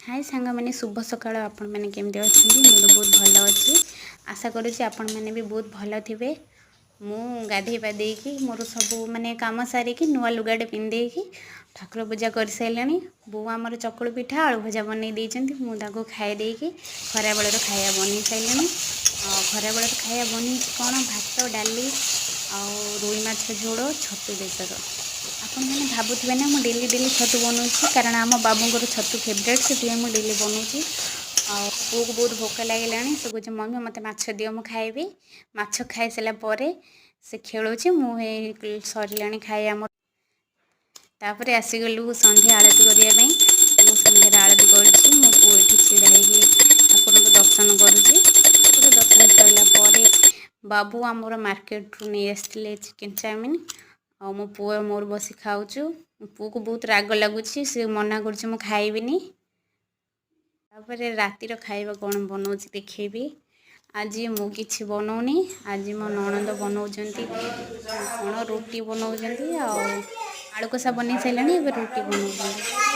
हाय सांग मैंने शुभ सकाल आपण मैंने केमती अच्छे मुझे बहुत भल अच्छी आशा करुँच आपण मैंने भी बहुत भल थे मु गाधे पाधे मोर सब माने काम सारिकी नुआ लुगाटे पिंधेकी ठाकुर पूजा कर सारे बो आमर चकुल पिठा आलू भजा बनई मुझे खाई देकी खरा बेलर खाया बन सारे खरा बेलर खाया बन कौन भात डाली रुई माछ झोल छतु बेसर आपण मैंने भावुवे ना मुझे डेली डेली छतु बनाऊँ कारण आम बाबूर छतु फेवरेट से मुझे डेली बनाऊँ पू को बहुत भोक लगे से कहे मम्मी मत माछ दियो मुझे खाइबी माछ खाई सारापर से खेलुचे मुझे सरला खाए आम तापर आसीगलु संध्या आरती करने संध्यार आरती करुँची मो पु ये छिड़ा ठाकुर को दर्शन करुँची ठाकुर दर्शन सरला बाबू आमर मार्केट रू नहीं आसते चिकेन चाउमिन आ मो पु मोर बसी खाऊचु पु को बहुत राग लगुच सी मना कर खाइबिनी तापर रातिर खाଇବା कौन बनाऊँ देखेबी आज मु किसी बनाऊनी आज मो ननंद बनाउछंती कौन रोटी बनाउछंती आलू कषा बन सारे रुटी बनाऊँ।